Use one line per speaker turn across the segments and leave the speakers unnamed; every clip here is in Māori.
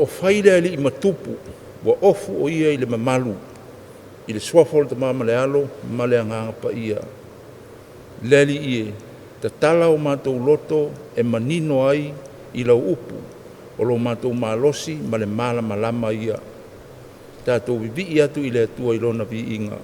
o whaile ali I matupu, wa ofu o ia I le mamalu, I le suafo le tamama le alo, ma le anganga pa ia. Leli ie, ta tala o mātou loto e manino ai I lau upu, o lo mātou malosi ma le mala malama ia. Tātou vivi atu I le atua I lona vi inga.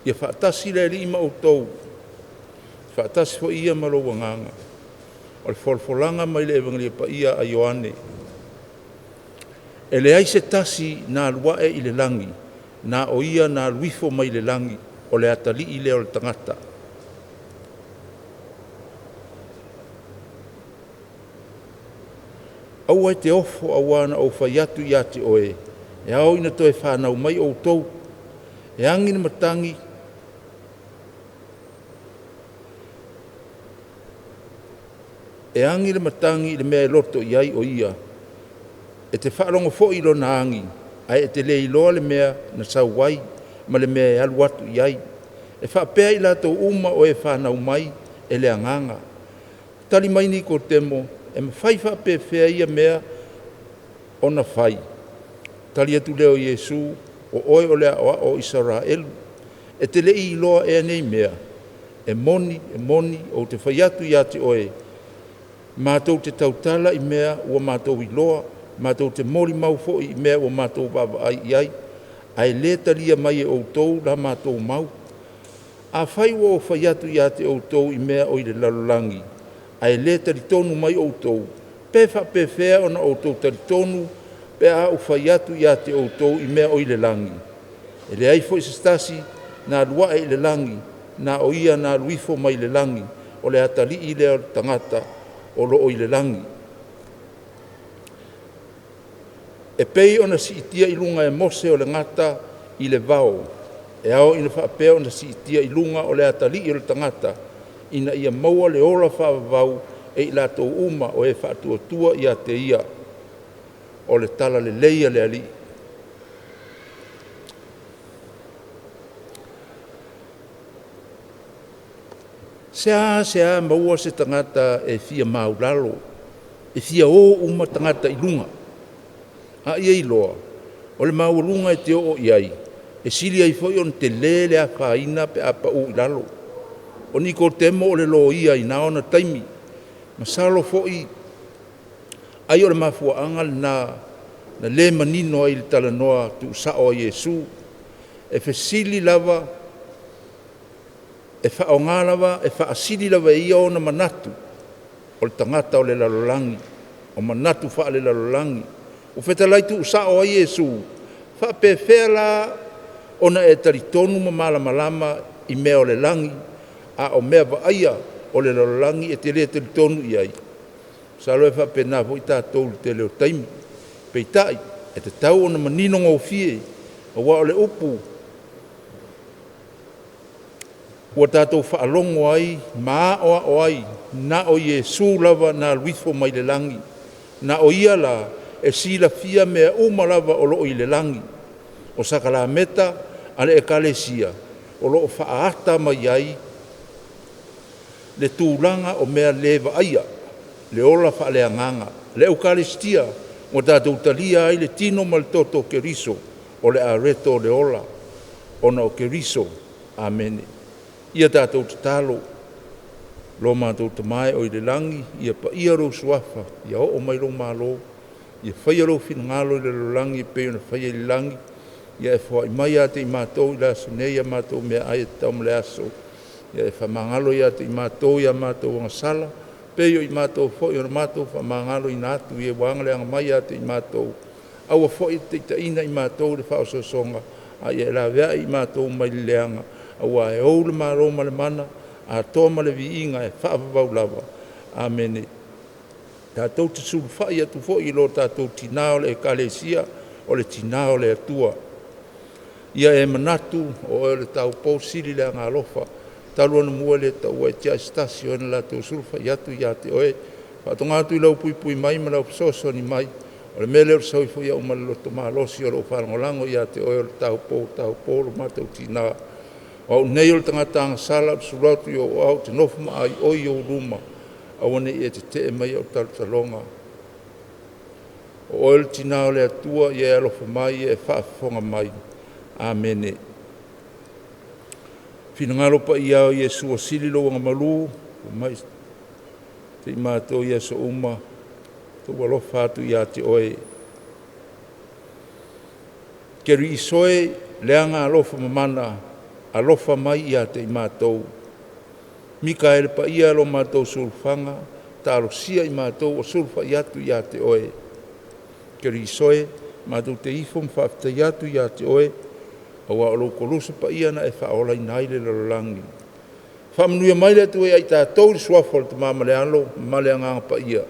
Ia whaatasi le li ima outou. Whaatasi fo ia malo wanganga. O le folfolanga mai le evangelia pa ia a Ioane. E le aise tasi na luae I le langi, na o ia na luifo mai le langi, o le atali I le o le tangata. Au ai te ofo awana o whaiatu I ate oe, e au ina toe whanau mai outou, e angina matangi, le mea loto iai o ia, e te whaalongo fo I lona angi, ai e te le iloa le mea na sauwai, ma le mea e alu atu iai, e whaapea I lato uma o e whanau mai, e le anganga. Tali mai ni ko temo, e mawhai whaapea whea ia mea, o na whai. Tali atu leo Iesu, o oe o lea o Israelu, e te le iloa e nei mea, e moni o te whaiatu ia te oe. Mātou te tautala I mea ua mātou iloa, mātou te mori mau fo I mea ua mātou baba ai iai, ai le talia mai e outou la mātou mau. A whai ua o whaiatu ia te outou I mea o I le lalolangi, ai le taritonu mai outou, pe whapewhea ona outou taritonu, pe a o whaiatu ia te outou I mea o I le langi. E le ai fo I stasi, na lua I le langi, na o ia na luifo mai le langi, o le atali I le tangata, o lo o I le langi. E pei ona si itia I lunga e mose o le ngata I le vao, e ao ina whaapea ona si itia I lunga o le atali I le tangata, ina ia maua le ola whaavau e I lato uma o e whaatuatua ia te ia, o le tala le leia le ali. Sea maua se tangata e fia maulalo, e fia o uma tangata I lunga. A ia I loa, o le maulunga e te o iai, e sili ai foi on te lele a whaina pe a pau I lalo. O niko temo o le lo ia I naona taimi, masalo foi, ai o le mafua angal na le manino ai le talanoa tu sao a Yesu, e fesili lava, e whaonga lava, e whaasili lava ia o na manatu, o le tangata o le lalolangi, o manatu wha le lalolangi, o whetalaitu sao a Yesu, whapewhea la o na e taritonu malama I mea o le langi, a o mea waaia o le lalolangi e te lea taritonu I ai. Salo e whapena po I tātou le te leo taimi, peitai, e te tau o na manino ngau fie, o wa o le upu, ua tātou whaalongo ai, maa oa o ai, na o Yesu lava na luifo mai le langi, na o ia la e sila fia mea uma lava o loo I le langi, o sakala meta ale Ekalesia, o loo whaata mai ai, le tūlanga o mea leva aia, le ola whaaleanganga, le Eukaristia, o tātou talia ai le tino mal toto keriso, o le areto le ola, o na o keriso, amene. Ia tātou te talo, lo mātou te mai o I le langi, ia pa ia rau suafa, ia o mai rau malo, ia whaia rau whingalo I le langi, pe ona whaia I langi, ia e whai mai ate I mātou I la sunei a mātou mea ai e tau mle aso, ia e whamangalo I ate I mātou I a mātou wanga sala, pe o I mātou whoi ona mātou whamangalo I nātu I e wangale anga mai ate I mātou, aua whoi te ina I mātou le whaososonga, a ia e la vea I mātou mai leanga, aua e ou le maroma le mana, a toma le viinga e whaavavau lava. Amene. Tātou te suru whai atu fwoi lo tātou tinao le Ekalesia o le tinao le atua. Ia e manatu o le tau pōsiri le anga alofa, talu ana mua le tau e tia stasio ena la tau suru whai atu ia te oe, whatonga atu I lau pui mai ma lau psoso ni mai, o le mele o sau fwoi au ma le loto maa losi o lo wharangolango ia te oe o le tau pō lo mātou tinao. O nei o le tangata anga sala o suratu I o au te nofuma ai oi o ruma au ane I e te mai o talonga. O le tinao le atua I e alofa mai e whaafonga mai. Amene. Finangalo pa I au Yesu o sililo wanga malu, o mai te imato Yesu uma, to walofa atu I ate oe. Keri isoe leanga alofa mamana, alofa mai ia te mātou. Mikael pa ia lo mātou sulfanga, ta alosia I mātou o sulfa iatu ia te oe. Keri soe, mātou te ifo mwhafta iatu ia te oe, awa alo kolusa pa ia na e whaola I naile lalolangi. Whamanuia mai le tu e ai tātou I suafol te mamale alo, male anganga pa ia.